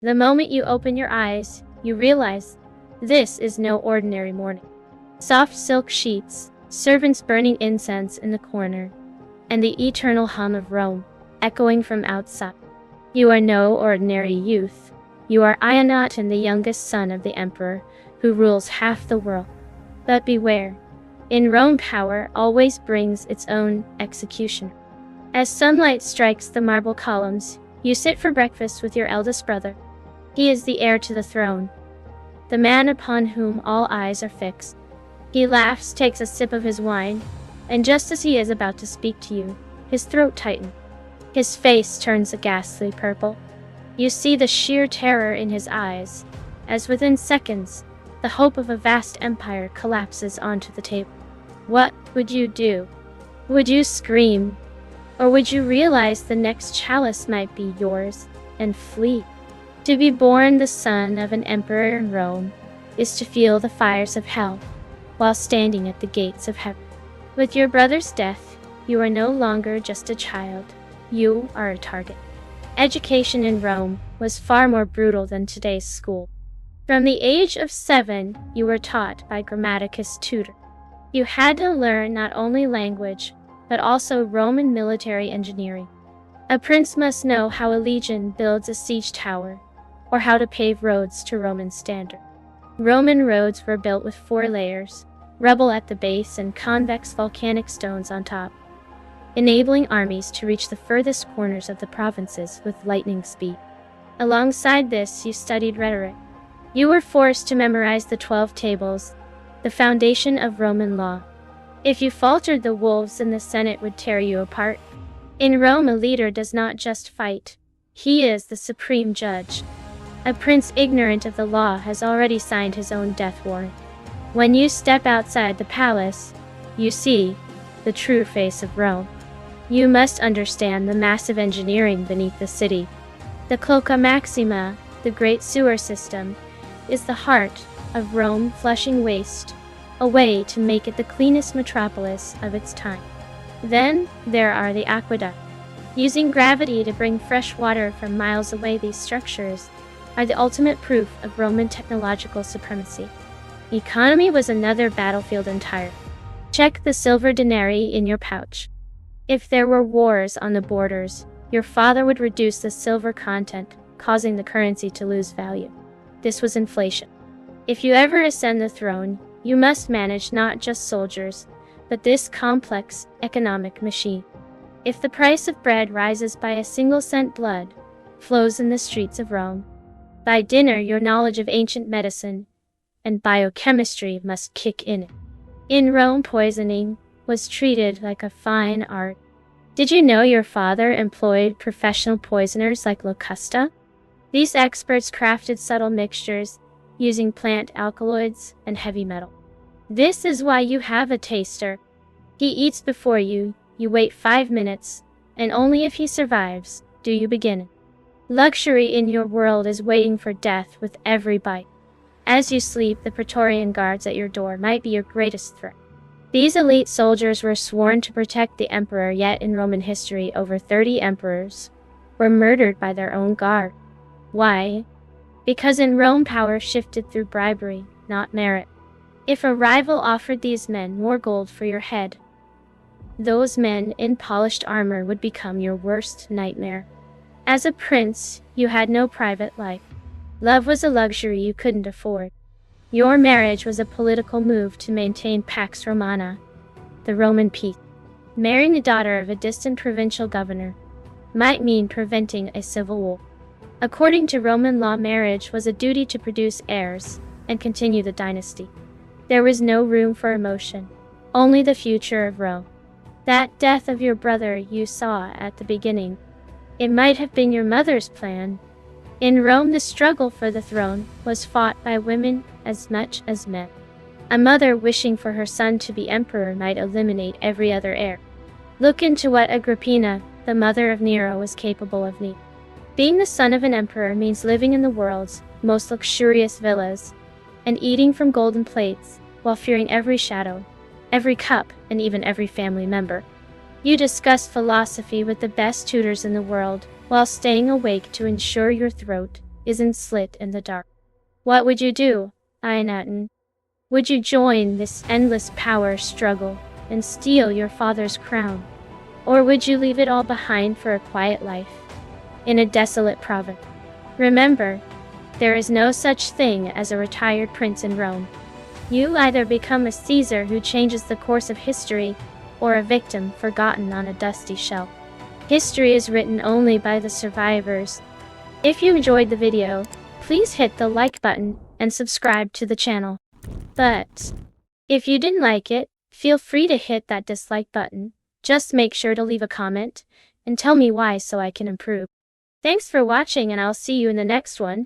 The moment you open your eyes, you realize this is no ordinary morning. Soft silk sheets, servants burning incense in the corner, and the eternal hum of Rome echoing from outside. You are no ordinary youth. You are Ionatan, the youngest son of the emperor, who rules half the world. But beware, in Rome power always brings its own executioner. As sunlight strikes the marble columns, you sit for breakfast with your eldest brother. He is the heir to the throne, the man upon whom all eyes are fixed. He laughs, takes a sip of his wine, and just as he is about to speak to you, his throat tightens. His face turns a ghastly purple. You see the sheer terror in his eyes, as within seconds, the hope of a vast empire collapses onto the table. What would you do? Would you scream? Or would you realize the next chalice might be yours and flee? To be born the son of an emperor in Rome is to feel the fires of hell while standing at the gates of heaven. With your brother's death, you are no longer just a child. You are a target. Education in Rome was far more brutal than today's school. From the age of 7, you were taught by Grammaticus' tutor. You had to learn not only language, but also Roman military engineering. A prince must know how a legion builds a siege tower, or how to pave roads to Roman standard. Roman roads were built with 4 layers, rubble at the base and convex volcanic stones on top, enabling armies to reach the furthest corners of the provinces with lightning speed. Alongside this, you studied rhetoric. You were forced to memorize the 12 tables, the foundation of Roman law. If you faltered, the wolves in the Senate would tear you apart. In Rome, a leader does not just fight. He is the supreme judge. A prince ignorant of the law has already signed his own death warrant. When you step outside the palace, you see the true face of Rome. You must understand the massive engineering beneath the city. The Cloaca Maxima, the great sewer system, is the heart of Rome, flushing waste, a way to make it the cleanest metropolis of its time. Then there are the aqueducts. Using gravity to bring fresh water from miles away, these structures are the ultimate proof of Roman technological supremacy. Economy was another battlefield entirely. Check the silver denarii in your pouch. If there were wars on the borders, your father would reduce the silver content, causing the currency to lose value. This was inflation. If you ever ascend the throne, you must manage not just soldiers, but this complex economic machine. If the price of bread rises by a single cent, blood flows in the streets of Rome. By dinner, your knowledge of ancient medicine and biochemistry must kick in. In Rome, poisoning was treated like a fine art. Did you know your father employed professional poisoners like Locusta? These experts crafted subtle mixtures using plant alkaloids and heavy metal. This is why you have a taster. He eats before you, you wait 5 minutes, and only if he survives do you begin. Luxury in your world is waiting for death with every bite. As you sleep, the Praetorian Guards at your door might be your greatest threat. These elite soldiers were sworn to protect the emperor, yet in Roman history, over 30 emperors were murdered by their own guard. Why? Because in Rome, power shifted through bribery, not merit. If a rival offered these men more gold for your head, those men in polished armor would become your worst nightmare. As a prince, you had no private life. Love was a luxury you couldn't afford. Your marriage was a political move to maintain Pax Romana, the Roman peace. Marrying the daughter of a distant provincial governor might mean preventing a civil war. According to Roman law, marriage was a duty to produce heirs and continue the dynasty. There was no room for emotion, only the future of Rome. That death of your brother you saw at the beginning, it might have been your mother's plan. In Rome, the struggle for the throne was fought by women as much as men. A mother wishing for her son to be emperor might eliminate every other heir. Look into what Agrippina, the mother of Nero, was capable of. Being the son of an emperor means living in the world's most luxurious villas and eating from golden plates while fearing every shadow, every cup, and even every family member. You discussed philosophy with the best tutors in the world while staying awake to ensure your throat isn't slit in the dark. What would you do, Ionatan? Would you join this endless power struggle and steal your father's crown? Or would you leave it all behind for a quiet life in a desolate province? Remember, there is no such thing as a retired prince in Rome. You either become a Caesar who changes the course of history, or a victim forgotten on a dusty shelf. History is written only by the survivors. If you enjoyed the video, please hit the like button and subscribe to the channel. But if you didn't like it, feel free to hit that dislike button. Just make sure to leave a comment and tell me why so I can improve. Thanks for watching, and I'll see you in the next one.